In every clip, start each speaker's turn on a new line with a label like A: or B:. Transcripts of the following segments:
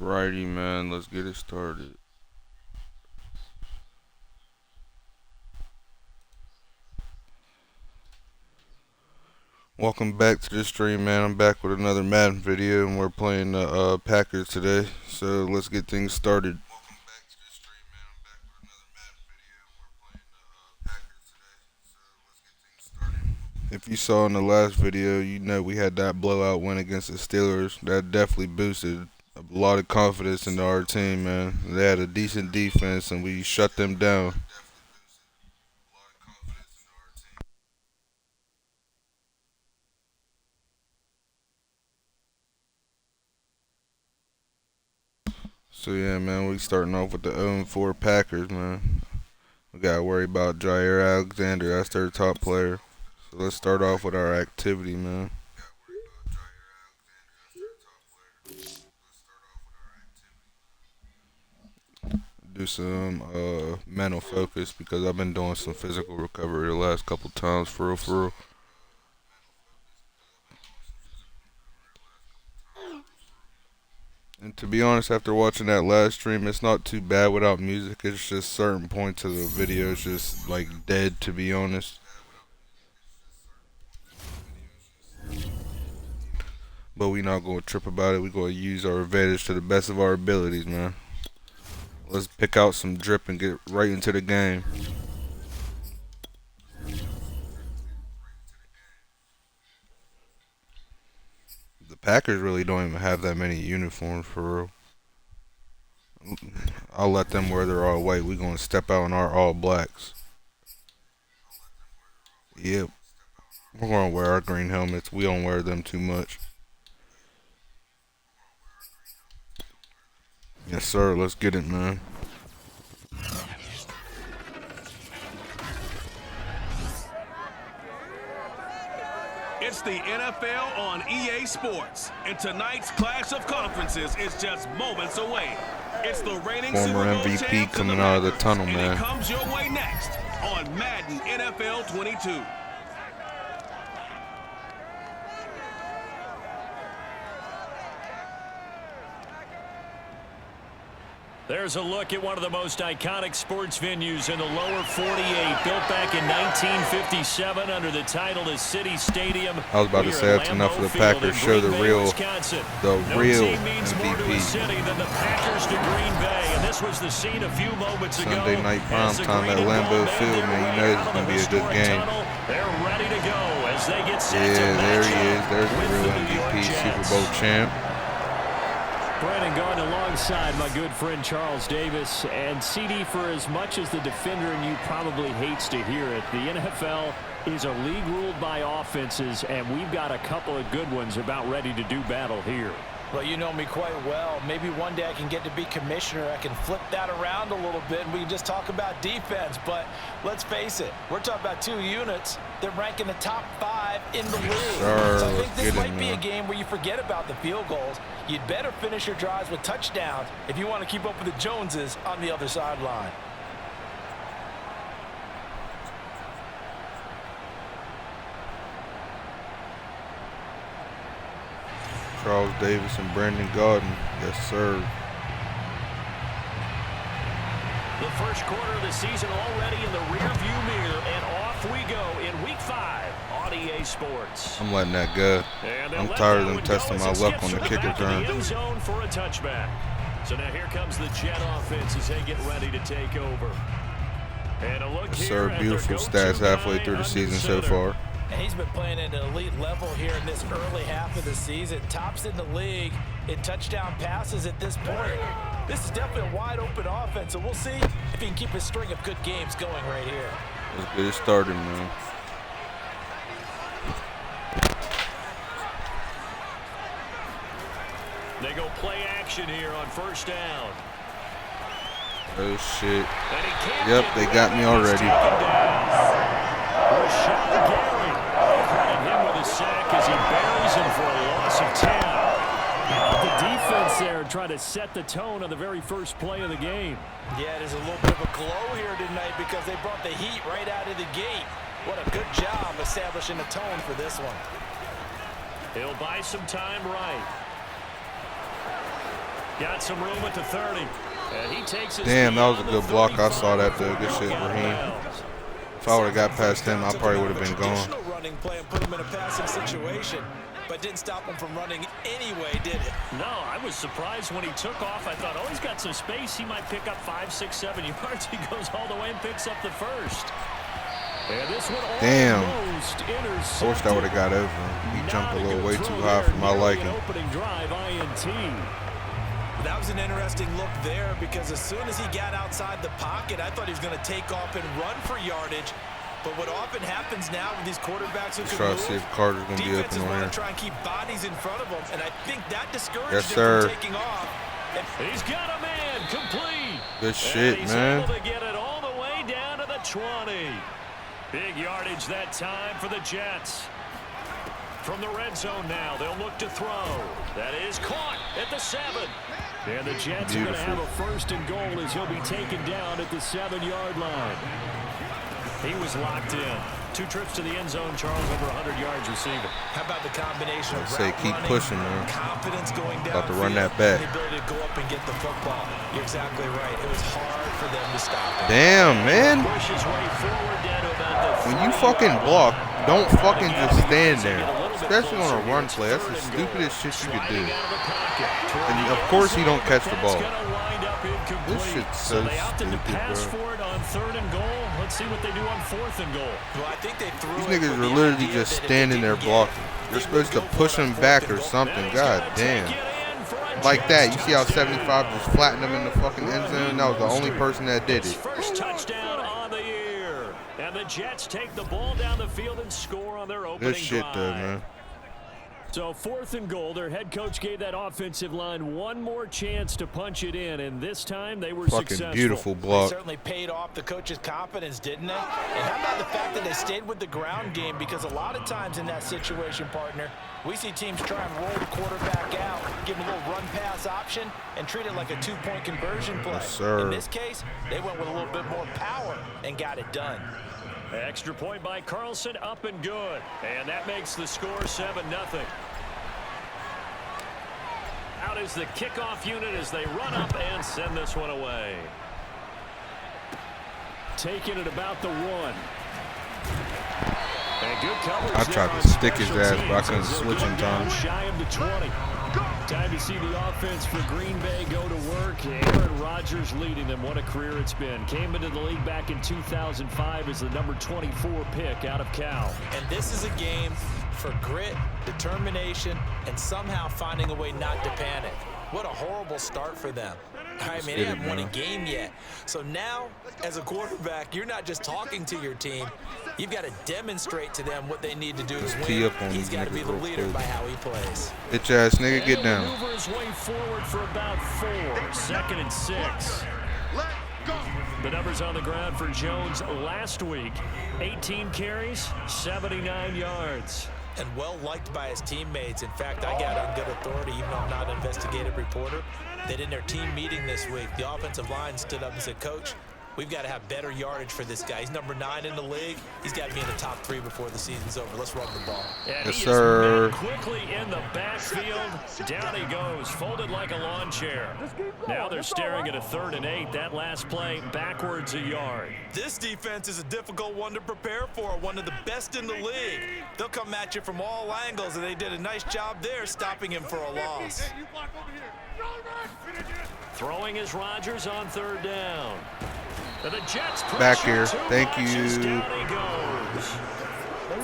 A: Righty, man, let's get it started. Welcome back to the stream, man. I'm back with another Madden video, and we're playing the Packers today. So let's get things started. If you saw in the last video, you know we had that blowout win against the Steelers. That definitely boosted a lot of confidence into our team, man. They had a decent defense, and we shut them down. So yeah, man, we starting off with the 0-4 Packers, man. We gotta worry about Jair Alexander. That's their top player. So let's start off with our activity, man. Do some mental focus because I've been doing some physical recovery the last couple times, for real. And to be honest, after watching that last stream, it's not too bad without music. It's just certain points of the video is just like dead, to be honest. But we not gonna trip about it. We gonna use our advantage to the best of our abilities, man. Let's pick out some drip and get right into the game. The Packers really don't even have that many uniforms, for real. I'll let them wear their all white. We gonna step out in our all blacks. Yep. We're gonna wear our green helmets. We don't wear them too much. Yes, sir. Let's get it, man.
B: It's the NFL on EA Sports, and tonight's clash of conferences is just moments away. It's the reigning
A: Former
B: Super Bowl
A: MVP
B: champs
A: coming out of the tunnel,
B: and
A: man.
B: it comes your way next on Madden NFL 22.
C: There's a look at one of the most iconic sports venues in the lower 48, built back in 1957 under the title of City Stadium.
A: I was about to say that's enough of the Packers. Show the real
C: team means more to a
A: MVP.
C: city than the Packers to Green Bay, and this was the scene a few moments ago.
A: Sunday night prime time at Lambeau Field, man. You know it's gonna be a good game.
C: They're ready to go as they get set to
A: there he
C: match
A: is. There's the
C: with
A: real
C: the New York
A: MVP,
C: Jets.
A: Super Bowl champ.
C: Brandon Garden alongside my good friend Charles Davis. And CD, for as much as the defender in you probably hates to hear it, the NFL is a league ruled by offenses, and we've got a couple of good ones about ready to do battle here.
D: Well, you know me quite well. Maybe one day I can get to be commissioner. I can flip that around a little bit, and we can just talk about defense. But let's face it, we're talking about two units that rank in the top 5 in the league.
A: Sure,
D: So I think this might be a
A: man.
D: game where you forget about the field goals. You'd better finish your drives with touchdowns if you want to keep up with the Joneses on the other sideline.
A: Charles Davis and Brandon Garden. Yes, sir.
C: The first quarter of the season already in the rearview mirror, and off we go in Week 5 on EA Sports.
A: I'm letting that go. I'm tired of them testing my luck on the kick return.
C: End zone for a touchback. So now here comes the Jet offense as they get ready to take over. And a look
A: Yes,
C: here
A: sir.
C: at
A: Beautiful
C: their
A: stats
C: go-to
A: halfway
C: guy
A: through the
C: under
A: season so
C: center.
A: far.
D: And he's been playing at an elite level here in this early half of the season. Tops in the league in touchdown passes at this point. This is definitely a wide open offense, and we'll see if he can keep his string of good games going right here.
A: Let's get it started, man.
C: They go play action here on first down.
A: Oh, shit.
C: And he can't
A: Yep,
C: get
A: they
C: rid
A: got
C: of
A: me
C: it.
A: already.
C: He's taken down. Rashad Gary. Credit him with a sack as he buries him for a loss of 10. The defense there trying to set the tone on the very first play of the game.
D: Yeah, there's a little bit of a glow here tonight because they brought the heat right out of the gate. What a good job establishing a tone for this one.
C: He'll buy some time right. Got some room at the 30. And he takes his
A: Damn, that was a
C: knee on
A: good
C: the
A: block. I saw
C: 35
A: that, though. Good
C: for
A: shit,
C: out of
A: Raheem.
C: bounds.
A: If I would have got past him, I probably would have been gone.
D: Traditional running play and put him in a passing situation, but didn't stop him from running anyway, did it?
C: No, I was surprised when he took off. I thought, oh, he's got some space. He might pick up 5, 6, 7 yards. He goes all the way and picks up the first. And this one
A: Damn.
C: almost
A: I wish that would have got over him. He jumped a little way too high for my liking.
C: Opening drive, INT.
D: That was an interesting look there because as soon as he got outside the pocket, I thought he was going to take off and run for yardage. But what often happens now with these quarterbacks who can
A: Try to
D: move,
A: see if Carter's going to be open
D: defenses
A: on
D: want
A: here.
D: to try and keep bodies in front of them, and I think that discouraged
A: Yes,
D: him
A: sir.
D: from taking off.
C: He's got a man complete.
A: Good shit,
C: and he's
A: man.
C: able to get it all the way down to the 20. Big yardage that time for the Jets. From the red zone now, they'll look to throw. That is caught at the 7. And the Jets are going to have a 1st and goal as he'll be taken down at the 7-yard line. He was locked in. 2 trips to the end zone, Charles, over 100 yards receiving.
D: How about the combination of
A: Say keep
D: running,
A: pushing, man.
D: confidence going down,
A: About to run that back.
D: the ability to go up and get the football. You're exactly right. It was hard for them to stop it.
A: Damn, man.
C: Push his way forward down to about the
A: When you
C: 30
A: fucking
C: yard
A: block,
C: line.
A: don't fucking just stand there. Especially on a run play. That's the stupidest shit you could do. And of course he don't catch the ball. This shit's so
C: They opted to
A: stupid,
C: pass
A: bro.
C: for it on 3rd and goal. Let's see what they do on 4th and goal.
D: Well, I think they threw
A: These
D: it
A: niggas
D: with
A: are
D: the
A: literally
D: idea
A: just
D: that if they
A: standing there
D: didn't get it,
A: blocking.
D: they
A: You're supposed to
D: would go
A: push
D: for it
A: him
D: on
A: back
D: 4th
A: or
D: and goal.
A: something. God damn. Like that. You see how 75 just flattened him in the fucking end zone? That was the only person that did it.
C: First touchdown on the year. And the Jets take the ball down the field and score on their opening
A: Good shit,
C: drive.
A: though, man.
C: So 4th and goal, their head coach gave that offensive line one more chance to punch it in, and this time they were
A: Fucking
C: successful.
A: beautiful block.
D: Certainly paid off the coach's confidence, didn't it? And how about the fact that they stayed with the ground game? Because a lot of times in that situation, partner, we see teams try and roll the quarterback out, give him a little run-pass option, and treat it like a 2-point conversion play.
A: Yes, sir.
D: In this case, they went with a little bit more power and got it done.
C: Extra point by Carlson, up and good. And that makes the score 7-0. Out is the kickoff unit as they run up and send this one away. Taking it about the 1. And good coverage.
A: I tried to stick his ass, but I couldn't switch in time.
C: Shy of the 20. Time to see the offense for Green Bay go to work. Aaron Rodgers leading them. What a career it's been. Came into the league back in 2005 as the number 24 pick out of Cal.
D: And this is a game for grit, determination, and somehow finding a way not to panic. What a horrible start for them. I mean, they haven't won a game yet. So now, as a quarterback, you're not just talking to your team. You've got to demonstrate to them what they need to do to
A: tee
D: win.
A: up on
D: He's
A: these
D: got to be
A: niggas
D: the
A: real
D: leader
A: quick.
D: by how he plays.
A: Bitch ass nigga, get
C: And
A: down.
C: maneuver his way forward for about 4. 2nd and 6. The numbers on the ground for Jones last week. 18 carries, 79 yards.
D: And well liked by his teammates. In fact, I got on good authority, even though I'm not an investigative reporter, that in their team meeting this week, the offensive line stood up and said, Coach, we've got to have better yardage for this guy. He's number 9 in the league. He's got to be in the top 3 before the season's over. Let's run the ball.
C: And
A: Yes,
C: he
A: sir.
C: is met quickly in the backfield. Down he goes, folded like a lawn chair. Now they're staring at a 3rd and 8. That last play backwards a yard.
D: This defense is a difficult one to prepare for, one of the best in the league. They'll come at you from all angles, and they did a nice job there stopping him for a loss.
C: Throwing is Rodgers on 3rd down. And the Jets
A: Back here.
C: pressure 2
A: Thank
C: Rodgers.
A: you.
C: Down he goes.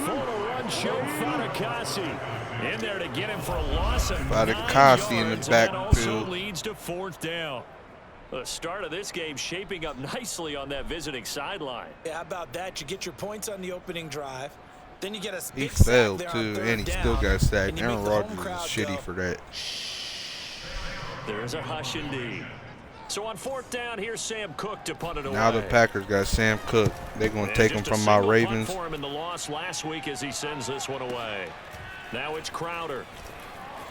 C: Full run show Fatukasi in there to get him for a loss of 9
A: Fatukasi in the
C: yards, and that also
A: backfield.
C: leads to 4th down. The start of this game shaping up nicely on that visiting sideline.
D: Yeah, how about that? You get your points on the opening drive. Then you get a
A: He
D: big sack
A: failed,
D: there
A: too,
D: on 3rd
A: and he still
D: down,
A: got sacked.
D: and you
A: Aaron
D: make the home
A: Rodgers is
D: crowd
A: shitty
D: go.
A: for that.
C: There's a hush indeed. So on 4th down, here's Sam Cook to punt it away.
A: Now the Packers got Sam Cook. They're going to
C: And
A: take him
C: just a
A: from my
C: single punt
A: Ravens.
C: for him in the loss last week as he sends this one away. Now it's Crowder.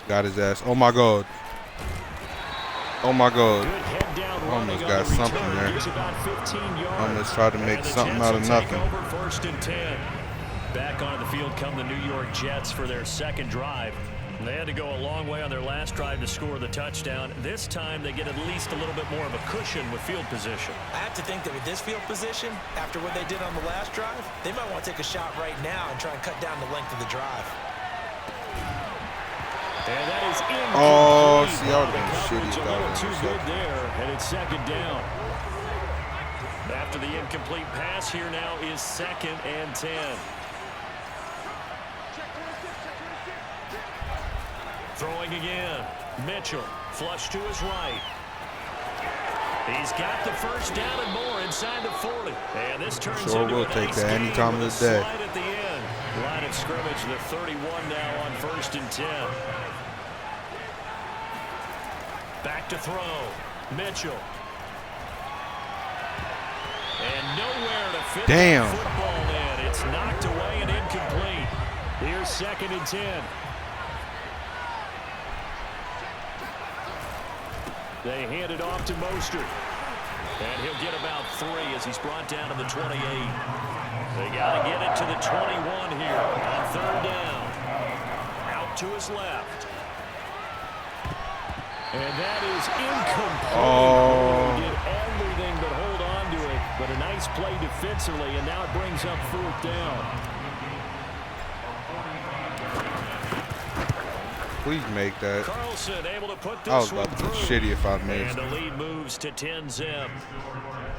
A: Got his ass. Oh, my God. Oh, my
C: Good
A: God.
C: head down
A: Almost
C: running
A: got
C: on the
A: something
C: return.
A: there.
C: Gets about 15 yards.
A: Almost tried to make
C: And the
A: something
C: Jets
A: out
C: will
A: of
C: take
A: nothing.
C: over 1st and 10. Back onto the field come the New York Jets for their 2nd drive. They had to go a long way on their last drive to score the touchdown. This time they get at least a little bit more of a cushion with field position.
D: I have to think that with this field position, after what they did on the last drive, they might want to take a shot right now and try and cut down the length of the drive.
C: And that is incomplete.
A: Oh, see, I would have been
C: The
A: shitty
C: coverage a
A: if that
C: little
A: was
C: too good
A: intercepted.
C: there, and it's second down. After the incomplete pass, here now is 2nd and 10. Throwing again. Mitchell, flush to his right. He's got the first down and more inside the 40. And this turns
A: Sure
C: into
A: will
C: a
A: take
C: nice
A: that any
C: game
A: time of
C: with
A: the
C: a
A: day.
C: slide at the end. Line of scrimmage, the 31 now on 1st and 10. Back to throw. Mitchell. And nowhere to fit
A: Damn.
C: the football in. It's knocked away and incomplete. Here's 2nd and 10. They hand it off to Mostert. And he'll get about 3 as he's brought down to the 28. They got to get it to the 21 here on 3rd down. Out to his left. And that is incomplete.
A: Oh.
C: He did everything but hold on to it. But a nice play defensively, and now it brings up 4th down.
A: Please make that.
C: Carlson able to put this
A: I was about
C: one
A: to be
C: through.
A: shitty if I missed.
C: And the lead moves to 10-zip.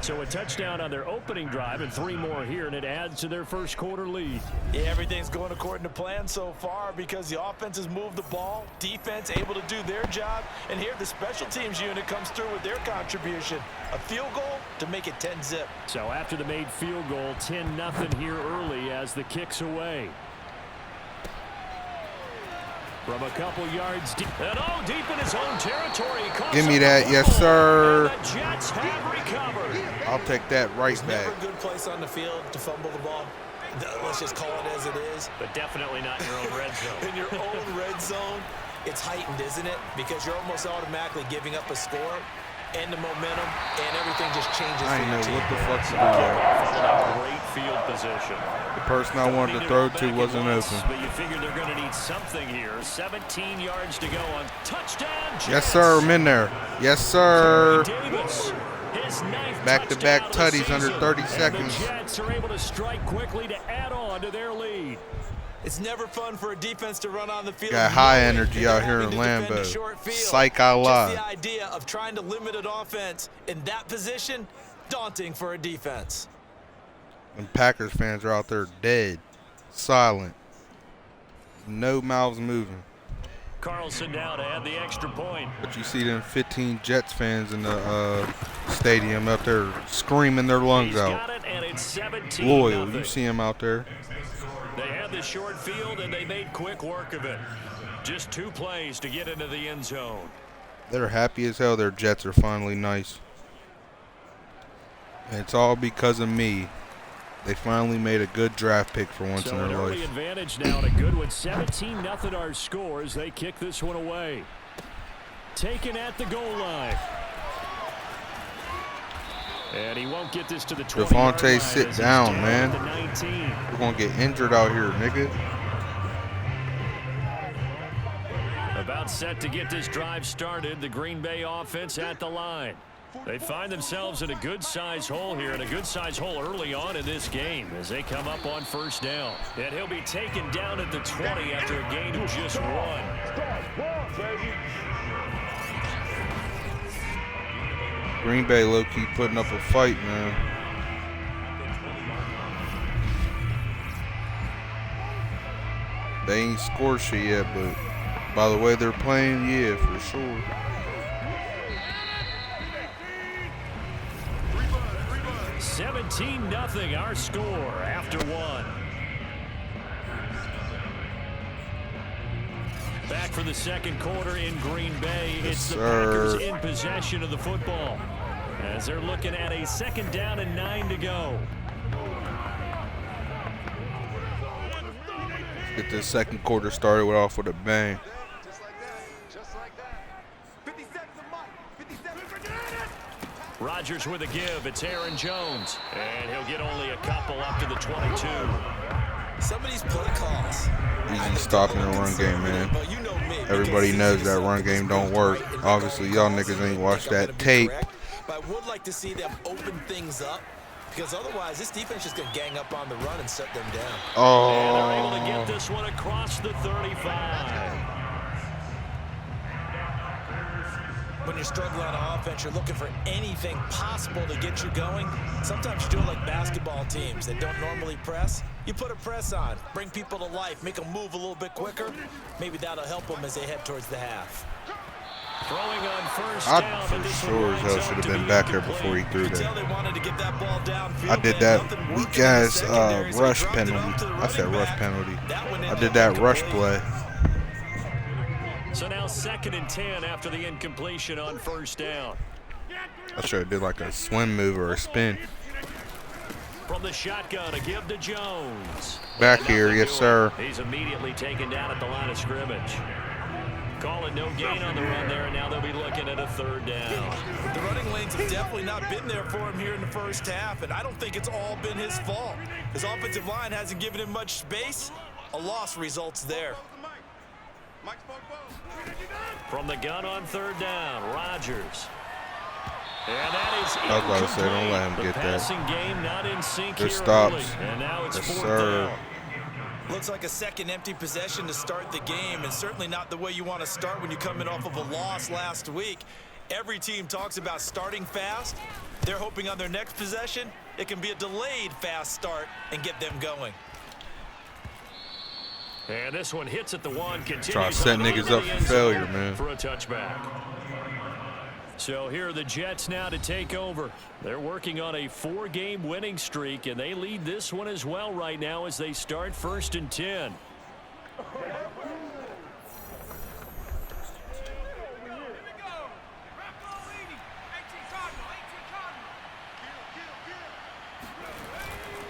C: So a touchdown on their opening drive and 3 more here, and it adds to their first quarter lead.
D: Yeah, everything's going according to plan so far because the offense has moved the ball, defense able to do their job, and here the special teams unit comes through with their contribution. A field goal to make it 10-zip.
C: So after the made field goal, 10-0 here early as the kick's away. From a couple yards deep. And deep in his own territory.
A: Give me that, yes, sir.
C: And the Jets have recovered.
A: I'll take that right
D: It's
A: back.
D: never a good place on the field to fumble the ball. Let's just call it as it is.
C: But definitely not in your own red zone.
D: In your own red zone, it's heightened, isn't it? Because you're almost automatically giving up a score and the momentum, and everything just changes
A: I
D: for
A: ain't
D: your
A: know
D: team.
A: what the fuck to do there.
C: Great field position.
A: The person I wanted to throw to wasn't open.
C: But you figure they're going to need something here. 17 yards to go on touchdown.
A: Yes, sir. I'm in there. Yes, sir.
C: Davis, his 9th
A: Back-to-back
C: touchdown of the
A: tutties under
C: season.
A: 30
C: And
A: seconds.
C: the Jets are able to strike quickly to add on to their lead.
D: It's never fun for a defense to run on the field.
A: Got high
D: knowing
A: energy
D: that
A: out
D: they're
A: here
D: having
A: in
D: to defend a
A: Lambeau.
D: short field.
A: Psych, I
D: Just
A: lied.
D: the idea of trying to limit an offense in that position, daunting for a defense.
A: And Packers fans are out there dead, silent, no mouths moving.
C: Carlson now to add the extra point.
A: But you see them 15 Jets fans in the stadium out there screaming their lungs
C: He's
A: out.
C: got it, and it's 17-0.
A: Loyal, you see them out there.
C: They had the short field, and they made quick work of it. Just 2 plays to get into the end zone.
A: They're happy as hell their Jets are finally nice. And it's all because of me. They finally made a good draft pick for once in
C: So an
A: their
C: early
A: life.
C: advantage now and a good one. 17-0 our score as they kick this one away. Taken at the goal line. And he won't get this to the 20-yard line.
A: Devontae, sit
C: as he's
A: down,
C: at
A: man.
C: the 19.
A: We're going to get injured out here, nigga.
C: About set to get this drive started. The Green Bay offense at the line. They find themselves in a good-sized hole here, and a good-sized hole early on in this game as they come up on 1st down. And he'll be taken down at the 20 after a gain of just 1.
A: Green Bay low-key putting up a fight, man. They ain't scored shit yet, but by the way they're playing, yeah, for sure.
C: $17-0 our score after 1. Back for the second quarter in Green Bay. It's the Packers in possession of the football as they're looking at a 2nd down and 9 to go.
A: Get this second quarter started off with a bang.
C: Rodgers with a give. It's Aaron Jones. And he'll get only a couple up to the 22.
D: Some of these play calls.
A: Easy stopping the run game, man.
D: But you know me.
A: Everybody knows that run game don't work. Obviously, y'all niggas ain't watched that tape.
D: But I would like to see them open things up, because otherwise this defense is going to gang up on the run and shut them down.
C: And they're able to
A: Oh,
C: get this one across the 35.
D: When you're struggling on offense, you're looking for anything possible to get you going. Sometimes you do it like basketball teams that don't normally press. You put a press on, bring people to life, make them move a little bit quicker. Maybe that'll help them as they head towards the half.
C: Throwing on first
A: I
C: down,
A: for
C: but this one
A: sure as hell
C: winds
A: should
C: up
A: have
C: to
A: been
C: be
A: back there before he
C: incomplete.
A: threw
D: You can tell
A: that.
D: they wanted to get that ball downfield.
A: I did that weak ass rush penalty. I said rush penalty. I did that rush play.
C: So now 2nd and 10 after the incompletion on first down.
A: I should have did like a swim move or a spin.
C: From the shotgun, a give to Jones.
A: Back here, yes sir.
C: He's immediately taken down at the line of scrimmage. Calling no gain on the run there, and now they'll be looking at a 3rd down.
D: The running lanes have definitely not been there for him here in the first half, and I don't think it's all been his fault. His offensive line hasn't given him much space. A loss results there.
C: From the gun on 3rd down, Rodgers. And that is
A: I was about to say, don't let him
C: the
A: get that.
C: passing game not in sync
A: There's
C: here
A: stops.
C: early. And now it's
A: Yes,
C: 4th
A: sir.
C: down.
D: Looks like a second empty possession to start the game, and certainly not the way you want to start when you're coming off of a loss last week. Every team talks about starting fast. They're hoping on their next possession, it can be a delayed fast start and get them going.
C: And this one hits at the 1, continues
A: Try to set
C: on
A: niggas
C: over
A: up
C: the
A: for
C: end
A: failure,
C: zone
A: man.
C: for a touchback. So here are the Jets now to take over. They're working on a 4-game winning streak, and they lead this one as well right now as they start 1st and 10.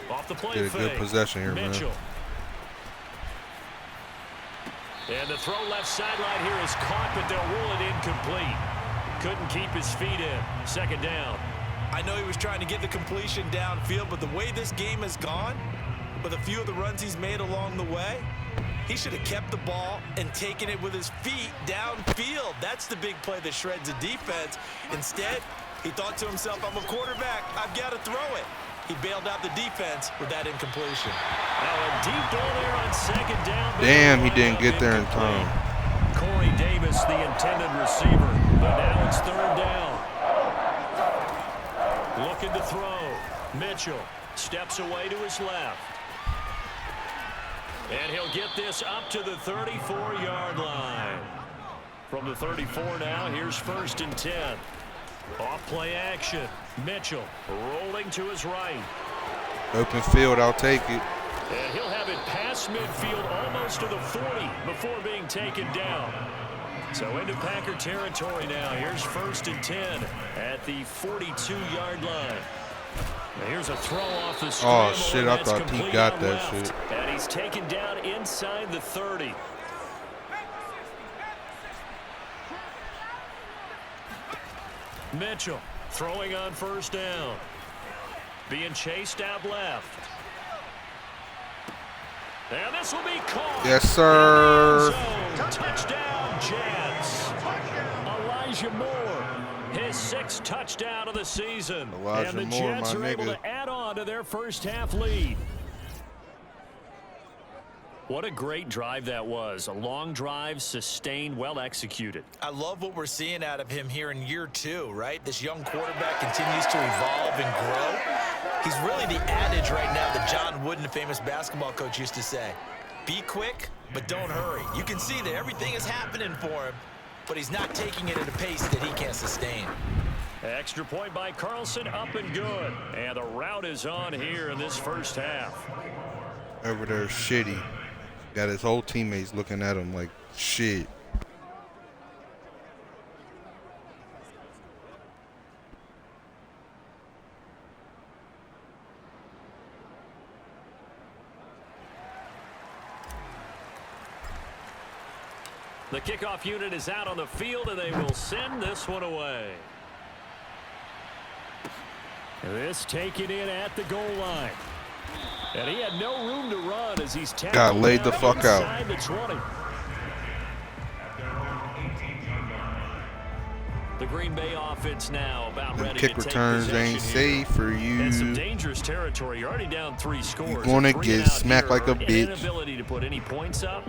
C: Off the play
A: Did a good
C: fake.
A: possession here, man.
C: Mitchell. And the throw left sideline here is caught, but they'll rule it incomplete. Couldn't keep his feet in. 2nd down.
D: I know he was trying to get the completion downfield, but the way this game has gone, with a few of the runs he's made along the way, he should have kept the ball and taken it with his feet downfield. That's the big play that shreds the defense. Instead, he thought to himself, I'm a quarterback, I've got to throw it. He bailed out the defense with that incompletion.
C: Now a deep ball there on 2nd down.
A: Damn, he didn't get there in time.
C: Corey Davis, the intended receiver, but now it's 3rd down. Looking to throw. Mitchell steps away to his left. And he'll get this up to the 34-yard line. From the 34 now, here's 1st and 10. Off play action. Mitchell rolling to his right.
A: Open field, I'll take it.
C: And he'll have it past midfield almost to the 40 before being taken down. So into Packer territory now. Here's 1st and 10 at the 42-yard line. Now here's a throw off the scramble.
A: Oh, shit, I thought he got that shit.
C: And he's taken down inside the 30. Mitchell throwing on 1st down. Being chased out left. And this will be caught.
A: Yes, sir.
C: Touchdown, Jets. Elijah Moore, his 6th touchdown of the season.
A: Elijah
C: and the
A: Moore,
C: Jets
A: my
C: are able
A: nigga.
C: to add on to their first half lead. What a great drive that was. A long drive, sustained, well executed.
D: I love what we're seeing out of him here in year 2, right? This young quarterback continues to evolve and grow. He's really the adage right now that John Wooden, the famous basketball coach, used to say. Be quick, but don't hurry. You can see that everything is happening for him, but he's not taking it at a pace that he can't sustain.
C: Extra point by Carlson, up and good. And the route is on here in this first half.
A: Over there, shitty. Got his whole teammates looking at him like shit.
C: The kickoff unit is out on the field, and they will send this one away. This taken in at the goal line. And he had no room to run as he's tackled
A: Got laid the
C: down
A: fuck out.
C: inside the 20. The Green Bay offense now about
A: Them
C: ready
A: kick
C: to take
A: returns
C: possession
A: ain't
C: here.
A: safe for
C: And some
A: you.
C: dangerous territory. You're already down 3 scores.
A: You're gonna
C: A 3
A: get
C: and out
A: smacked
C: here,
A: like a
C: or an
A: bitch.
C: inability to put any points up.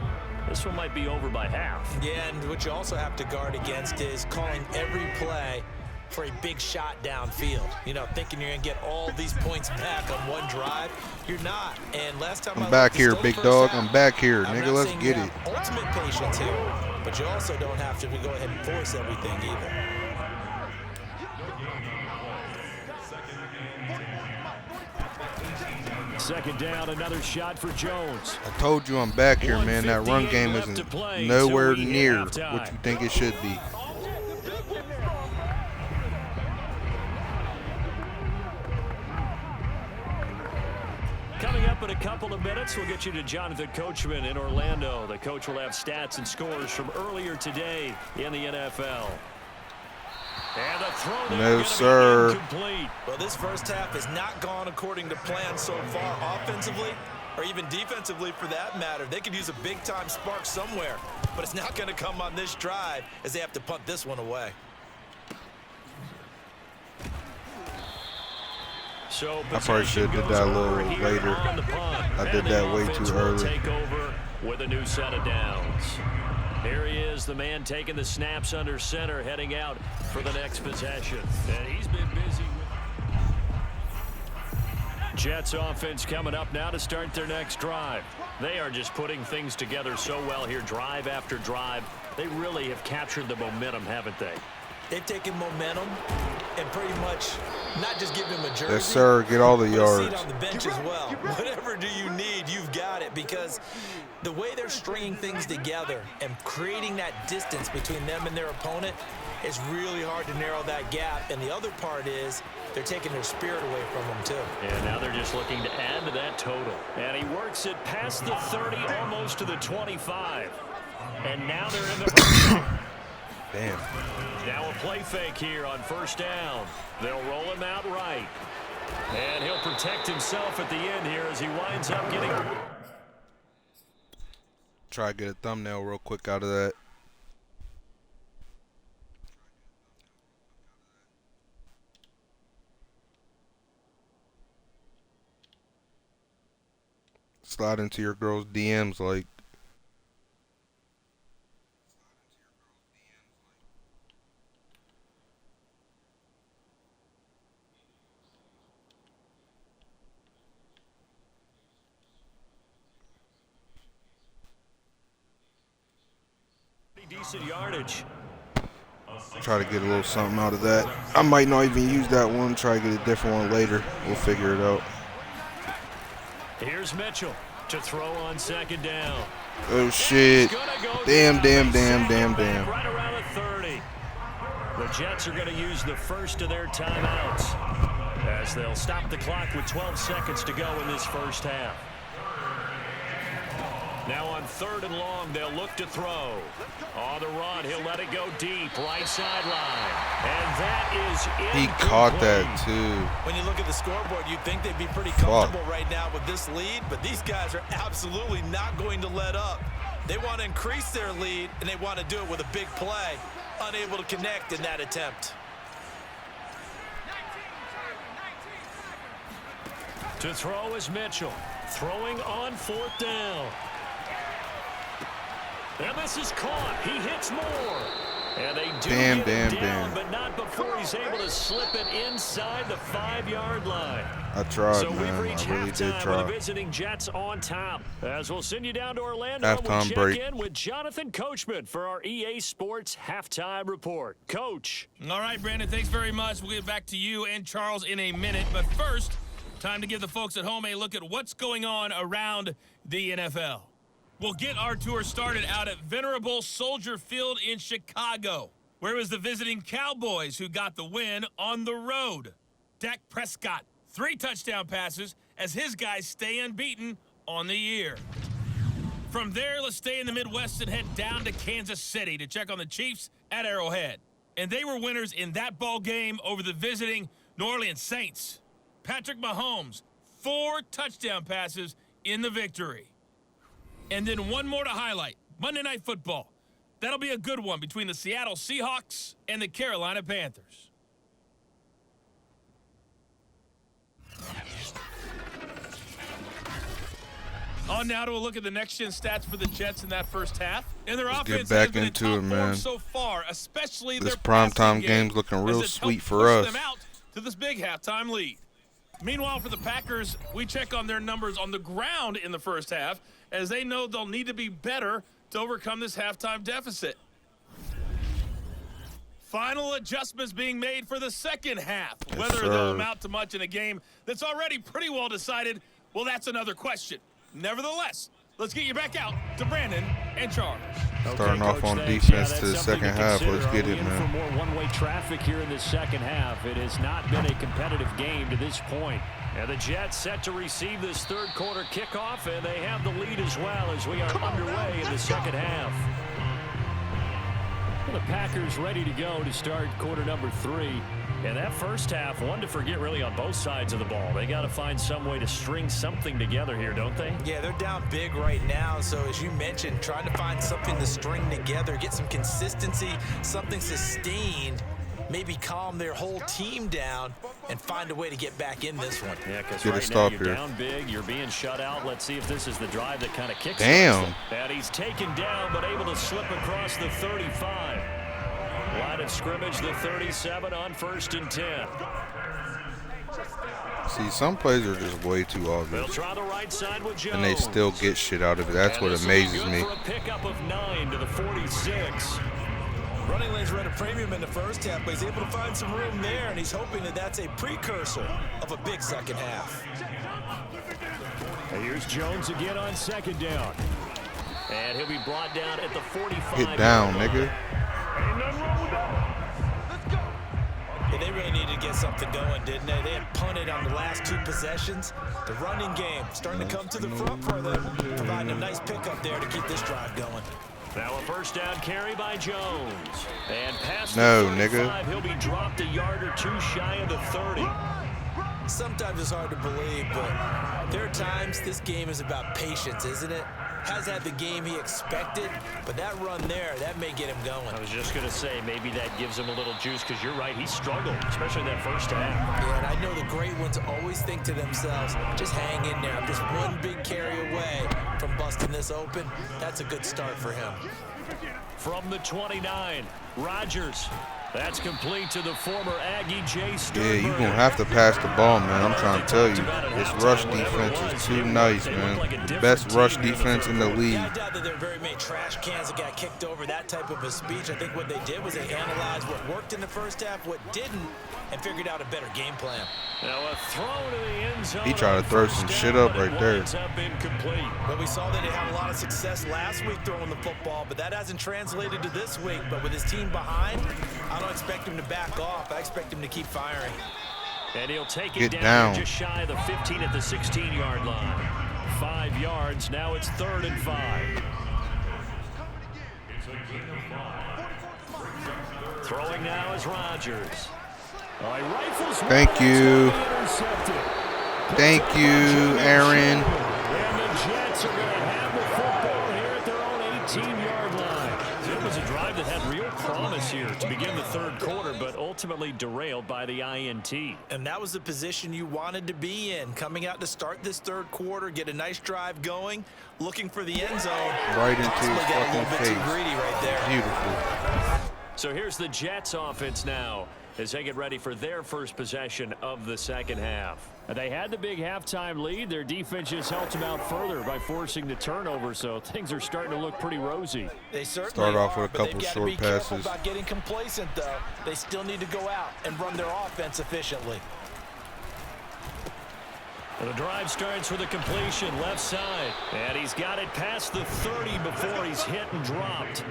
C: This one might be over by half.
D: Yeah, and what you also have to guard against is calling every play for a big shot downfield. You know, thinking you're going to get all these points back on one drive. You're not. And last time
A: I'm back here, big dog. I'm back here,
D: I'm
A: nigga.
D: not
A: Let's
D: saying
A: get
D: you
A: it.
D: have ultimate patience here, but you also don't have to go ahead and force everything either.
C: Second down, another shot for Jones.
A: I told you I'm back here, man. That run game isn't nowhere near what you think it should be.
C: Coming up in a couple of minutes, we'll get you to Jonathan Coachman in Orlando. The coach will have stats and scores from earlier today in the NFL. And the throw there
A: No, sir.
C: incomplete.
D: Well, this first half has not gone according to plan so far offensively or even defensively for that matter. They could use a big-time spark somewhere, but it's not going to come on this drive as they have to punt this one away.
C: So
A: I probably should have did that a little later. I did that way too early.
C: Take over with a new set of downs. Here he is, the man taking the snaps under center, heading out for the next possession. And he's been busy with Jets offense coming up now to start their next drive. They are just putting things together so well here, drive after drive. They really have captured the momentum, haven't they?
D: They've taken momentum and pretty much not just give him a jersey.
A: Yes, sir. Get all the
D: but a
A: yards.
D: seat on the bench as well. Whatever do you need, you've got it, because the way they're stringing things together and creating that distance between them and their opponent is really hard to narrow that gap. And the other part is they're taking their spirit away from them too.
C: And now they're just looking to add to that total. And he works it past the 30, almost to the 25. And now they're in the
A: Damn.
C: Now a play fake here on first down. They'll roll him out right. And he'll protect himself at the end here as he winds up getting...
A: Try to get a thumbnail real quick out of that. Slide into your girl's DMs like...
C: Decent yardage.
A: Try to get a little something out of that. I might not even use that one. Try to get a different one later. We'll figure it out.
C: Here's Mitchell to throw on second down.
A: Oh, shit. Damn.
C: Right around the 30. The Jets are going to use the first of their timeouts as they'll stop the clock with 12 seconds to go in this first half. Now on third and long, they'll look to throw. On the run, he'll let it go deep, right sideline. And that is incomplete.
A: He caught that, too.
D: When you look at the scoreboard, you'd think they'd be pretty comfortable right now with this lead, but these guys are absolutely not going to let up. They want to increase their lead, and they want to do it with a big play. Unable to connect in that attempt.
C: To throw is Mitchell. Throwing on fourth down. And this is caught. He hits more. And they do get him down, but not before he's able to slip it inside the 5-yard line.
A: I tried,
C: so
A: man.
C: we've reached
A: I really did
C: halftime
A: try.
C: with the visiting Jets on top. As we'll send you down to Orlando,
A: Halftime
C: we'll check
A: break.
C: in with Jonathan Coachman for our EA Sports Halftime Report. Coach.
E: All right, Brandon, thanks very much. We'll get back to you and Charles in a minute. But first, time to give the folks at home a look at what's going on around the NFL. We'll get our tour started out at venerable Soldier Field in Chicago, where it was the visiting Cowboys who got the win on the road. Dak Prescott, 3 touchdown passes as his guys stay unbeaten on the year. From there, let's stay in the Midwest and head down to Kansas City to check on the Chiefs at Arrowhead. And they were winners in that ball game over the visiting New Orleans Saints. Patrick Mahomes, 4 touchdown passes in the victory. And then one more to highlight. Monday Night Football. That'll be a good one between the Seattle Seahawks and the Carolina Panthers. On now to a look at the next-gen stats for the Jets in that first half. And their offense
A: get back
E: has been
A: into
E: in
A: it,
E: top
A: man.
E: form so far, especially
A: This
E: their
A: primetime
E: passing game,
A: game's looking
E: as
A: real
E: it's
A: sweet
E: helped
A: for
E: push
A: us.
E: them out to this big halftime lead. Meanwhile, for the Packers, we check on their numbers on the ground in the first half, as they know they'll need to be better to overcome this halftime deficit. Final adjustments being made for the second half.
A: Yes,
E: Whether
A: sir.
E: they'll amount to much in a game that's already pretty well decided, well, that's another question. Nevertheless, let's get you back out to Brandon and Charles.
A: Starting off
C: Coach,
A: on
C: thanks.
A: defense
C: Yeah,
A: to the
C: that's something
A: second
C: to
A: half.
C: consider.
A: Let's get
C: Are we
A: it,
C: in for
A: man.
C: more one-way traffic here in this second half. It has not been a competitive game to this point. And the Jets set to receive this third quarter kickoff, and they have the lead as well as we are underway in the second half. The Packers ready to go to start quarter number 3. And that first half, one to forget really on both sides of the ball. They got to find some way to string something together here, don't they?
D: Yeah, they're down big right now. So as you mentioned, trying to find something to string together, get some consistency, something sustained, maybe calm their whole team down and find a way to get back in this one.
C: Yeah, because
A: Get a
C: right now
A: stop
C: you're
A: here.
C: down big, you're being shut out. Let's see if this is the drive that kind of kicks.
A: Damn.
C: And he's taken down, but able to slip across the 35. Line of scrimmage, the 37 on 1st and 10.
A: See, some plays are just way too
C: They'll
A: obvious,
C: try the right side with Jones.
A: and they still get shit out of it. That's
C: And
A: what
C: this will be
A: amazes
C: good
A: me.
C: for a pickup of 9 to the 46.
D: Running lanes ran a premium in the first half, but he's able to find some room there, and he's hoping that that's a precursor of a big second half.
C: And here's Jones again on second down. And he'll be brought down at the 45.
A: Get down, nigga.
D: Yeah, they really needed to get something going, didn't they? They had punted on the last 2 possessions. The running game starting to come to the front for them, providing a nice pickup there to keep this drive going.
C: Now a first down carry by Jones. And past
A: No,
C: the 35,
A: nigga.
C: he'll be dropped a yard or 2 shy of the 30.
D: Sometimes it's hard to believe, but there are times this game is about patience, isn't it? Has had the game he expected, but that run there, that may get him going.
C: I was just going to say, maybe that gives him a little juice, because you're right, he struggled, especially that first half.
D: Yeah, and I know the great ones always think to themselves, just hang in there. I'm just one big carry away from busting this open. That's a good start for him.
C: From the 29, Rodgers. That's complete to the former Aggie Jay Sternberger.
A: Yeah, you're going to have to pass the ball, man. I'm trying to tell you. This rush defense is too nice, man. Best rush defense in the league.
D: Yeah, I doubt that there are very many trash cans that got kicked over, that type of a speech. I think what they did was they analyzed what worked in the first half, what didn't, and figured out a better game plan.
C: Now a throw to the end zone.
A: He tried to throw some shit up right there.
C: Up incomplete.
D: Well, we saw that they had a lot of success last week throwing the football, but that hasn't translated to this week. But with his team behind, I don't expect him to back off. I expect him to keep firing.
C: And he'll take
A: Get
C: it
A: down.
C: just shy of the 15 at the 16-yard line. 5 yards. Now it's 3rd and 5. Throwing now is Rodgers.
A: Thank you. Thank you, Aaron.
C: And the Jets are going to have the football here at their own 18-yard line. It was a drive that had real promise here to begin the third quarter, but ultimately derailed by the INT.
D: And that was the position you wanted to be in, coming out to start this third quarter, get a nice drive going, looking for the end zone.
A: Right into
D: Possibly
A: his
D: got a
A: fucking
D: little bit too
A: face.
D: greedy right there.
A: Beautiful.
C: So here's the Jets offense now as they get ready for their first possession of the second half. They had the big halftime lead. Their defense just helped them out further by forcing the turnover, so things are starting to look pretty rosy.
D: They certainly
A: Start off with a
D: are, but
A: couple
D: they've got
A: short
D: to be careful
A: passes.
D: about getting complacent, though. They still need to go out and run their offense efficiently.
C: And the drive starts with a completion left side, and he's got it past the 30 before he's hit and dropped.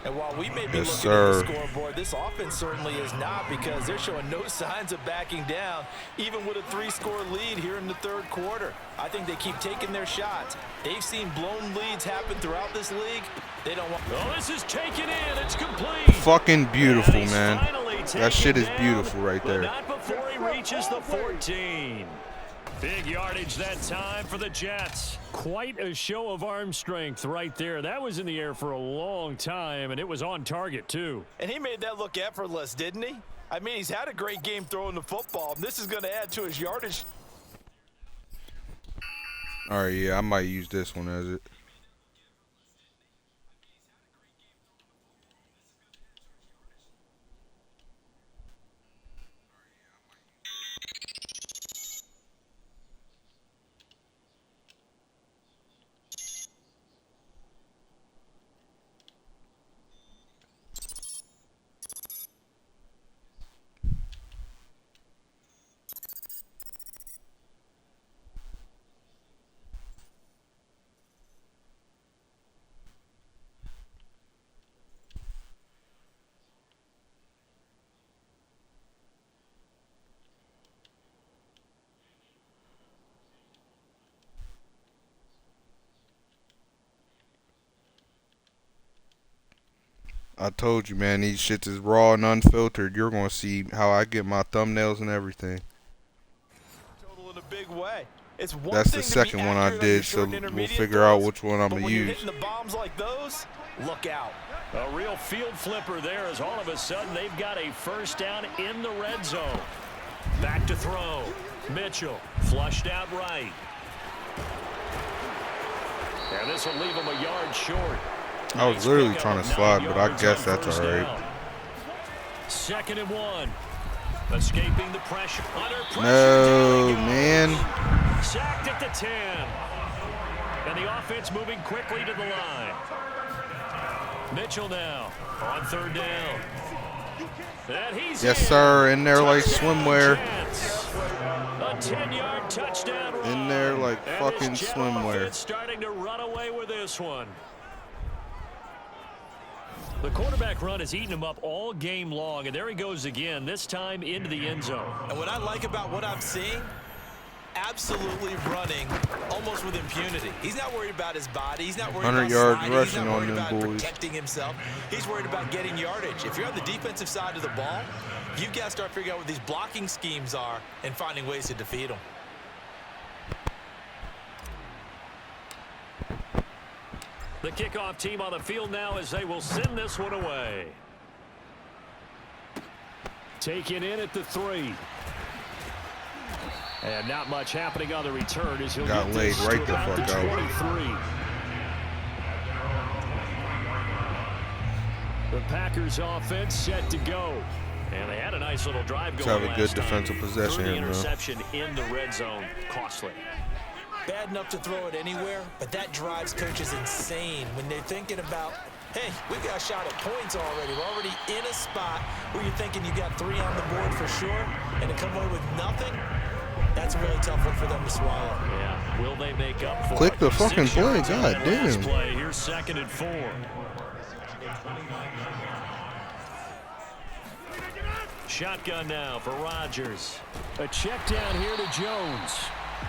D: And while we may be
A: Yes,
D: looking at
A: sir.
D: the scoreboard, this offense certainly is not, because they're showing no signs of backing down, even with a 3-score lead here in the third quarter. I think they keep taking their shots. They've seen blown leads happen throughout this league. They don't want...
C: Oh, this is taken in. It's complete.
A: Fucking beautiful,
C: And he's
A: man.
C: finally
A: That shit
C: taken
A: is
C: down,
A: beautiful right
C: but
A: there.
C: not before he reaches the 14. Big yardage that time for the Jets. Quite a show of arm strength right there. That was in the air for a long time, and it was on target, too.
D: And he made that look effortless, didn't he? I mean, he's had a great game throwing the football. This is going to add to his yardage.
A: All right, yeah, I might use this one as it. I told you, man, these shits is raw and unfiltered. You're going to see how I get my thumbnails and everything.
D: Total in a big way. It's one
A: That's
D: thing
A: the
D: to be
A: second one I
D: accurate on
A: did,
D: your
A: so
D: short and
A: we'll
D: intermediate
A: figure out
D: throws,
A: which one I'm
D: but
A: going to
D: when you're
A: use.
D: hitting the bombs like those, look out.
C: A real field flipper there as all of a sudden they've got a first down in the red zone. Back to throw. Mitchell flushed out right. And this will leave him a yard short.
A: I was literally trying to slide, but I guess that's all right.
C: 2nd and 1. Escaping the pressure. Under pressure.
A: No, man.
C: Sacked at the 10. And the offense moving quickly to the line. Mitchell now on 3rd down. And he's
A: Yes, sir. In there like swimwear.
C: A 10-yard touchdown run.
A: In there like fucking swimwear.
C: It's starting to run away with this one. The quarterback run has eaten him up all game long, and there he goes again, this time into the end zone.
D: And what I like about what I'm seeing, absolutely running almost with impunity. He's not worried about his body. He's not worried
A: 100
D: about
A: yards
D: sliding.
A: rushing
D: He's not
A: on
D: worried
A: them
D: about
A: boys.
D: protecting himself. He's worried about getting yardage. If you're on the defensive side of the ball, you've got to start figuring out what these blocking schemes are and finding ways to defeat them.
C: The kickoff team on the field now as they will send this one away. Taken in at the 3. And not much happening on the return as he'll
A: Got
C: get
A: laid
C: this
A: right
C: to
A: the
C: about
A: fuck
C: the
A: out.
C: 23. The Packers offense set to go. And they had a nice little drive going
A: Let's have a good
C: last time.
A: defensive possession
C: Through the
A: here, bro.
C: interception in the red zone. Costly.
D: Bad enough to throw it anywhere, but that drives coaches insane when they're thinking about, hey, we've got a shot at points already. We're already in a spot where you're thinking you got 3 on the board for sure, and to come away with nothing, that's a really tough one for them to swallow.
C: Yeah, will they make up for
A: Click
C: it?
A: the fucking
C: 6
A: play,
C: yards on
A: god
C: that last
A: damn.
C: play. Here's 2nd and 4. Shotgun now for Rodgers. A check down here to Jones.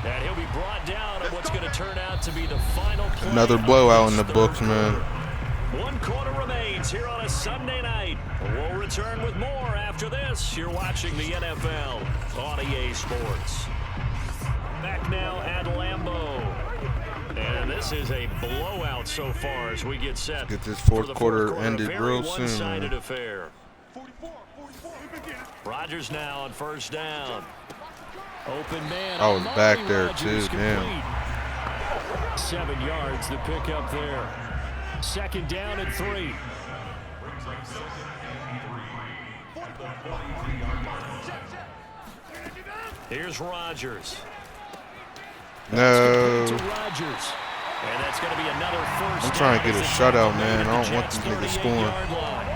C: And he'll be brought down on what's going to turn out to be the final play.
A: Another blowout in the books, man.
C: 1 quarter remains here on a Sunday night. We'll return with more after this. You're watching the NFL on EA Sports. Back now at Lambeau. And this is a blowout so far as we get set.
A: Get this
C: for
A: fourth
C: the
A: quarter
C: A
A: ended
C: very
A: real soon,
C: one-sided
A: man.
C: affair. Rodgers now on 1st down. Open man.
A: I was back there
C: Rodgers
A: too, damn.
C: complete. 7 yards the pickup there. 2nd down and 3. Here's Rodgers.
A: No.
C: To Rodgers. And that's going to be another first.
A: I'm trying to
C: down
A: get a
C: as the
A: shutout,
C: tackle
A: man.
C: made
A: I
C: at
A: don't
C: the
A: want
C: Jets'
A: these niggas
C: 38-yard
A: scoring.
C: line.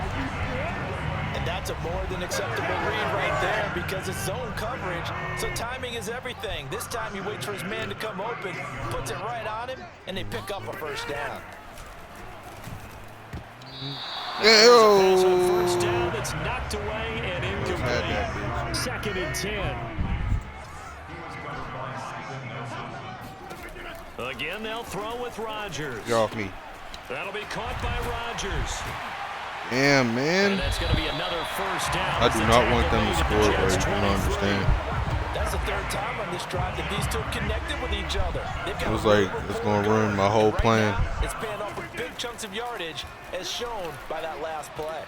D: And that's a more than acceptable read right there because it's zone coverage, so timing is everything. This time he waits for his man to come open, puts it right on him, and they pick up a first down.
C: Pass on first
A: Yo.
C: down that's knocked away and incomplete. 2nd and 10. Again, they'll throw with Rodgers.
A: Get off me.
C: That'll be caught by Rodgers.
A: Damn,
C: And
A: man.
C: that's going to be another first down.
A: I do not want them to score, bro. You don't understand.
D: That's the third time on this drive that these two connected with each other.
A: It was like it's going to ruin my whole plan.
D: It's paying off with big chunks of yardage, as shown by that last play.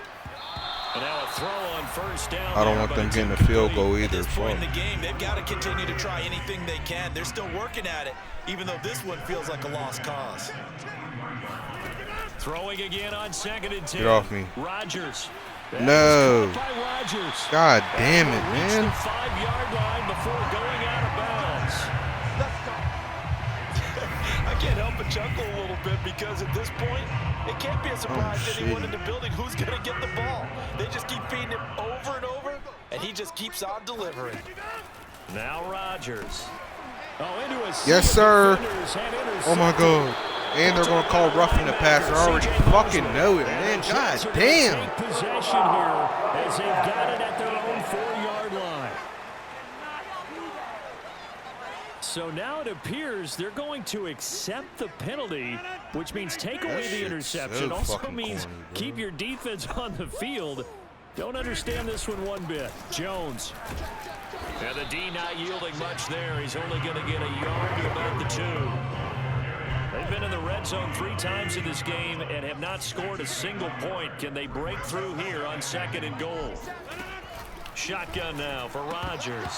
C: And now a throw on first down.
A: I don't want them getting a field goal either.
F: At this point in the game, they've got to continue to try anything they can. They're still working at it, even though this one feels like a lost cause.
C: Throwing again on 2nd and 10.
A: Get off me.
C: Rodgers.
A: No.
C: Rodgers.
A: God damn it, man.
C: The 5-yard line before going out of bounds.
D: I can't help but chuckle a little bit because at this point, it can't be a surprise to anyone in the building who's going to get the ball. They just keep feeding him over and over, and he just keeps on delivering.
C: Now Rodgers. Into a
A: Yes, sir. Oh, my God. And they're going to call roughing the passer. I already fucking know it, man. God damn.
C: Take possession here as they've got it at their own 4-yard line. So now it appears they're going to accept the penalty, which means take away the interception.
A: So
C: also means
A: corny,
C: keep your defense on the field. Don't understand this one bit. Jones. And the D not yielding much there. He's only going to get a yard to about the 2. They've been in the red zone 3 times in this game and have not scored a single point. Can they break through here on 2nd and goal? Shotgun now for Rodgers.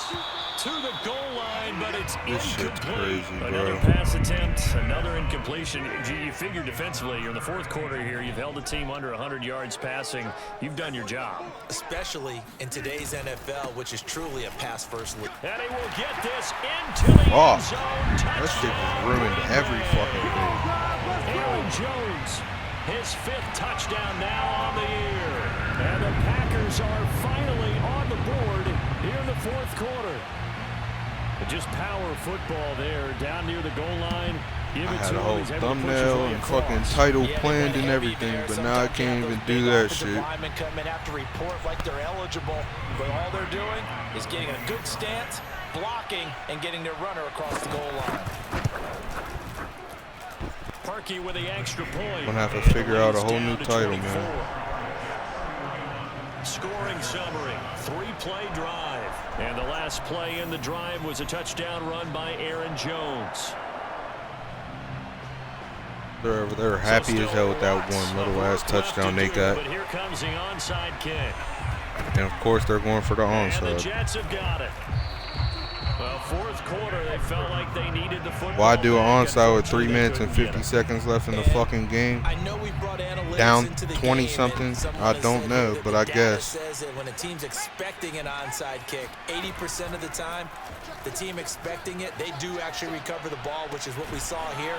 C: To the goal line, but it's incomplete. Another pass attempt, another incompletion. You figure defensively, you're in the 4th quarter here. You've held a team under 100 yards passing. You've done your job.
F: Especially in today's NFL, which is truly a pass-first league.
C: And he will get this into the end zone.
A: That shit just ruined every fucking thing.
C: Aaron Jones, his 5th touchdown now on the year. And the Packers are finally on the board here in the 4th quarter. Just power football there down near the goal line.
A: I had a whole thumbnail and fucking title planned and everything, but now I can't even do that shit.
D: Linemen come in have to report like they're eligible, but all they're doing is getting a good stance, blocking, and getting their runner across the goal line.
C: Parkey with the extra point.
A: Gonna have to figure out a whole new title, man.
C: Scoring summary, 3-play drive. And the last play in the drive was a touchdown run by Aaron Jones.
A: They're happy as hell with that one little ass touchdown they got.
C: But here comes the onside kick.
A: And of course they're going for the
C: And the
A: onside.
C: Jets have got it. Well, 4th quarter, they felt like they needed the football.
A: Why do an onside with 3 minutes and 50 seconds left in the fucking game?
F: I know we brought analytics
A: Down
F: into the
A: 20
F: game,
A: something?
F: and someone
A: I
F: has
A: don't
F: said
A: know,
F: that
A: but
F: the
A: I
F: data
A: guess.
F: says that when a team's expecting an onside kick, 80% of the time, the team expecting it, they do actually recover the ball, which is what we saw here.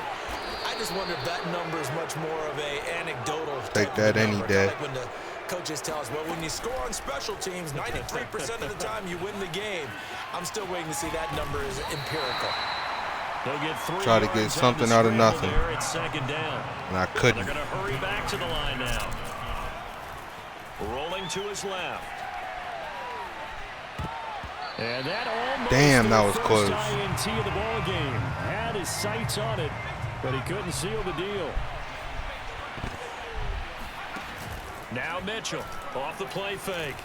F: I just wonder if that number is much more of a anecdotal.
A: Take that any day.
F: Like when the coaches tell us, well, when you score on special teams, 93% of the time you win the game. I'm still waiting to see that number is empirical.
C: They'll get 3
A: Try to get
C: yards
A: something
C: on
A: out
C: the
A: of
C: scramble
A: nothing.
C: there at 2nd down.
A: And I
C: They're
A: couldn't.
C: going to hurry back to the line now. Rolling to his left. And that almost
A: Damn, that was
C: the
A: close.
C: first INT of the ball game. Had his sights on it, but he couldn't seal the deal. Now Mitchell off the play fake.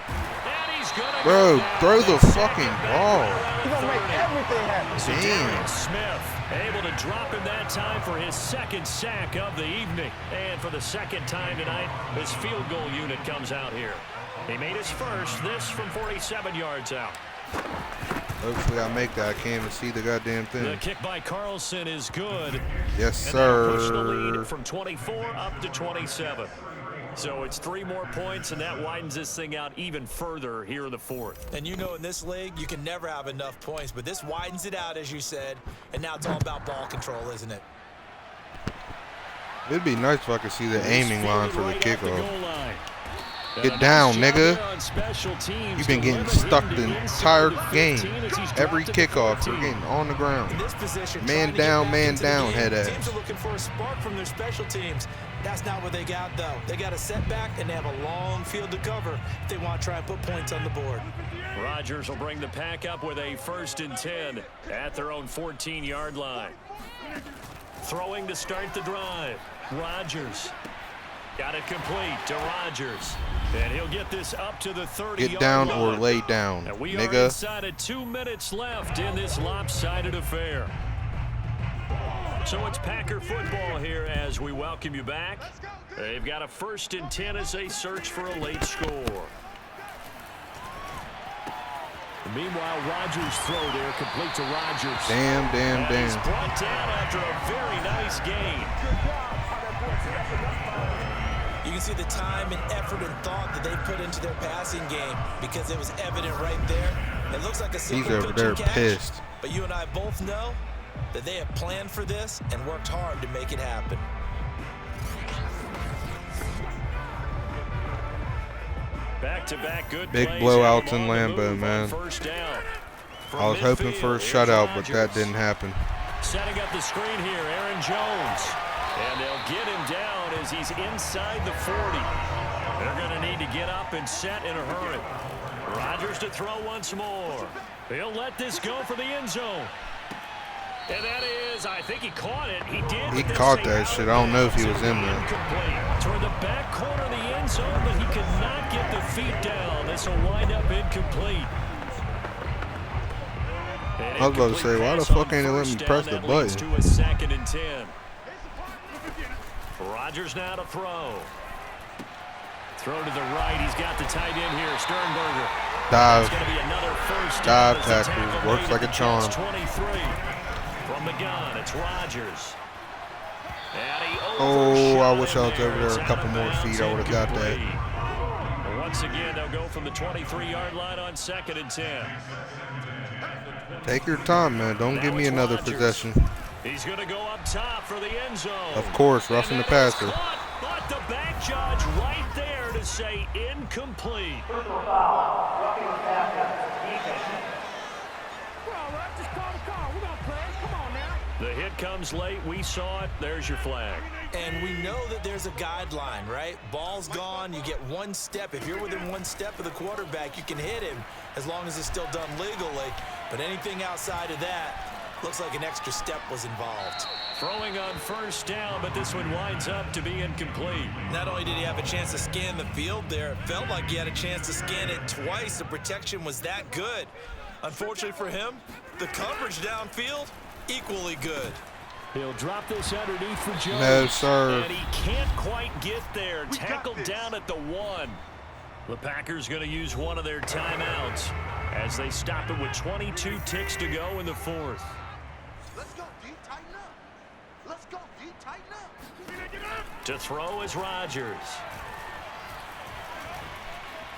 C: And he's gonna
A: Bro,
C: go
A: throw
C: down.
A: the fucking ball.
G: He's gonna make everything happen.
A: Damn.
C: Smith able to drop him that time for his 2nd sack of the evening. And for the 2nd time tonight, his field goal unit comes out here. He made his first, this from 47 yards out.
A: Hopefully I make that. I can't even see the goddamn
C: The
A: thing.
C: kick by Carlson is good.
A: Yes,
C: And that'll push the
A: sir.
C: lead from 24 up to 27. So it's 3 more points, and that widens this thing out even further here in the 4th.
F: And you know in this league, you can never have enough points, but this widens it out, as you said, and now it's all about ball control, isn't it?
A: It'd be nice if I could see the aiming line for the
C: Right at the
A: kickoff.
C: goal line.
A: Get down, nigga.
C: You've
A: You've been getting stuck the entire game. Every kickoff, you're getting on the ground.
F: In this position,
A: Man
F: trying to get
A: down,
F: back
A: man
F: into the
A: down,
F: game,
A: head ass.
F: Teams are looking for a spark from their special teams. That's not what they got, though. They got a setback, and they have a long field to cover if they want to try and put points on the board.
C: Rodgers will bring the pack up with a 1st and 10 at their own 14-yard line. Throwing to start the drive. Rodgers got it complete to Rodgers. And he'll get this up to the 30-yard line.
A: Get down or lay down,
C: and we are
A: nigga.
C: inside of 2 minutes left in this lopsided affair. So it's Packer football here as we welcome you back. They've got a 1st and 10 as they search for a late score. Meanwhile, Rodgers' throw there, complete to Rodgers.
A: Damn.
C: He's brought down after a very nice gain.
F: You can see the time and effort and thought that they put into their passing game because it was evident right there. It looks like a simple
A: He's over there
F: pitch and catch,
A: pissed.
F: but you and I both know that they have planned for this and worked hard to make it happen.
C: Back-to-back good
A: Big
C: plays
A: blowouts in
C: on the
A: Lambeau,
C: move
A: man.
C: on first down.
A: I was hoping for a shutout, but that didn't happen.
C: Setting up the screen here, Aaron Jones. And they'll get him down as he's inside the 40. They're going to need to get up and set in a hurry. Rodgers to throw once more. He'll let this go for the end zone. And that is, I think he caught it. He did.
A: He caught that shit. I don't know if he was in there.
C: Toward the back corner of the end zone, but he could not get the feet down. This will wind up incomplete.
A: I was about to say, why the fuck ain't it let me press the button?
C: To a 2nd and 10. Rodgers now to throw. Throw to the right. He's got the tight end here, Sternberger.
A: Dive.
C: It's going to be another first
A: Dive
C: down.
A: tackle. Works like a charm.
C: 23. From the gun, it's Rodgers.
A: Oh, I wish I was over there a couple more feet. I would have got that.
C: And once again, they'll go from the 23-yard line on 2nd and 10.
A: Take your time, man. Don't give me another possession.
C: He's going to go up top for the end zone.
A: Of course, roughing the passer.
C: But the back judge right there to say incomplete. The hit comes late. We saw it. There's your flag.
F: And we know that there's a guideline, right? Ball's gone. You get one step. If you're within one step of the quarterback, you can hit him as long as it's still done legally. But anything outside of that, looks like an extra step was involved.
C: Throwing on first down, but this one winds up to be incomplete.
F: Not only did he have a chance to scan the field there, it felt like he had a chance to scan it twice. The protection was that good. Unfortunately for him, the coverage downfield, equally good.
C: He'll drop this underneath for Jones.
A: No, sir.
C: And he can't quite get there. Tackled down at the 1. The Packers going to use one of their timeouts as they stop it with 22 ticks to go in the 4th.
H: Let's go, D. Tighten up. Let's go, D. Tighten up.
C: To throw is Rodgers.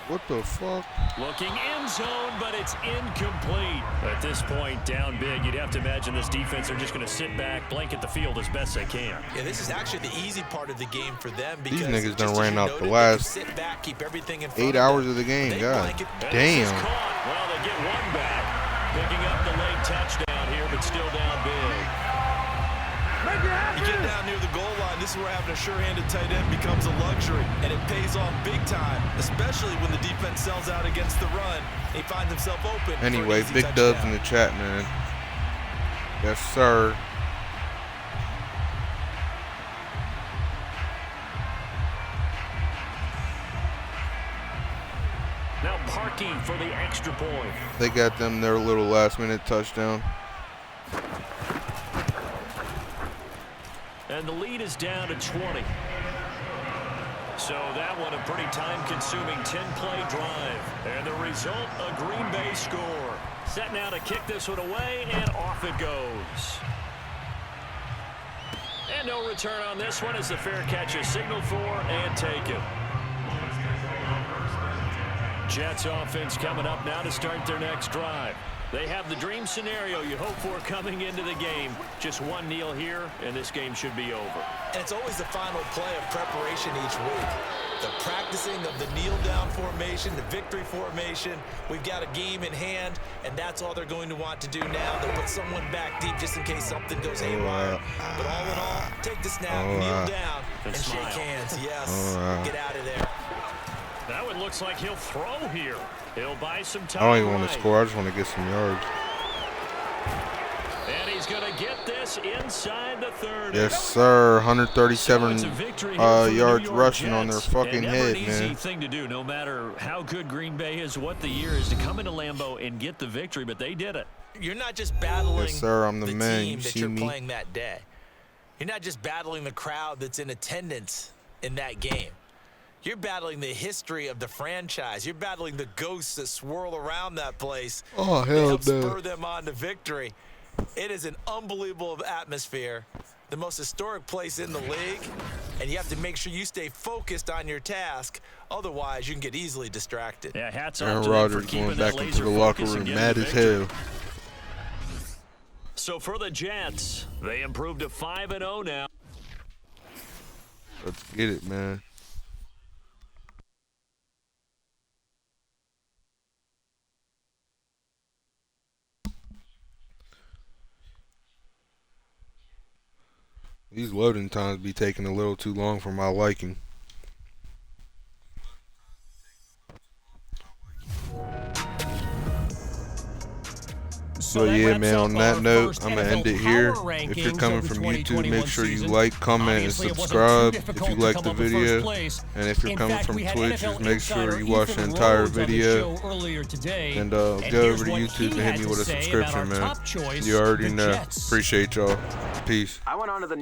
A: What the fuck?
C: Looking end zone, but it's incomplete. At this point, down big, you'd have to imagine this defense are just going to sit back, blanket the field as best they can.
F: Yeah, this is actually the easy part of the game for them because
A: These niggas done
F: just as
A: ran
F: you
A: out
F: noted,
A: the
F: they
A: last
F: can sit back, keep everything in front
A: 8 hours of the game. God damn.
C: Well, they get one back, picking up the late touchdown here, but still down big.
F: You get down near the goal line, this is where having a sure-handed tight end becomes a luxury, and it pays off big time, especially when the defense sells out against the run. He finds himself open.
A: Anyway,
F: for an easy
A: big
F: touchdown.
A: dubs in the chat, man. Yes, sir.
C: Now parking for the extra point.
A: They got them their little last-minute touchdown.
C: And the lead is down to 20. So that one a pretty time-consuming 10-play drive. And the result, a Green Bay score. Set now to kick this one away, and off it goes. And no return on this one as the fair catch is signaled for and taken. Jets offense coming up now to start their next drive. They have the dream scenario you hope for coming into the game. Just one kneel here, and this game should be over.
F: And it's always the final play of preparation each week. The practicing of the kneel-down formation, the victory formation. We've got a game in hand, and that's all they're going to want to do now. They'll put someone back deep just in case something goes haywire. But all in all, take the snap, kneel down, and shake hands. Yes, get out of there.
C: That one looks like he'll throw here. He'll buy some time.
A: I don't even want to score. I just want to get some yards.
C: And he's going to get this Jets inside the 30.
A: Yes, sir.
C: So
A: 137
C: it's a victory here for the New
A: yards
C: York
A: rushing on their
C: Jets.
A: fucking
C: And never
A: head,
C: an easy
A: man.
C: thing to do, no matter how good Green Bay is, what the year is, to come into Lambeau and get the victory, but they did it.
F: You're not just battling
A: Yes, sir. I'm the man.
F: team
A: You
F: that
A: see
F: you're
A: me?
F: playing that day. You're not just battling the crowd that's in attendance in that game. You're battling the history of the franchise. You're battling the ghosts that swirl around that place.
A: Oh,
F: to
A: hell
F: help
A: no.
F: spur them on to victory. It is an unbelievable atmosphere, the most historic place in the league, and you have to make sure you stay focused on your task. Otherwise, you can get easily distracted.
C: Yeah, hats off
A: Aaron
C: to them for
A: Rodgers
C: keeping
A: going
C: that
A: back into
C: laser
A: the locker
C: focus and
A: room
C: getting
A: mad
C: the
A: as
C: victory.
A: hell.
C: So for the Jets, they improved to 5-0 now.
A: Let's get it, man. These loading times be taking a little too long for my liking. So yeah, man, on that note, I'm going to end it here. If you're coming from YouTube, make sure you like, comment, and subscribe if you like the video. And if you're coming from Twitch, just make sure you watch the entire video. And go over to YouTube and hit me with a subscription, man. You already know. Appreciate y'all. Peace.
I: I went on to the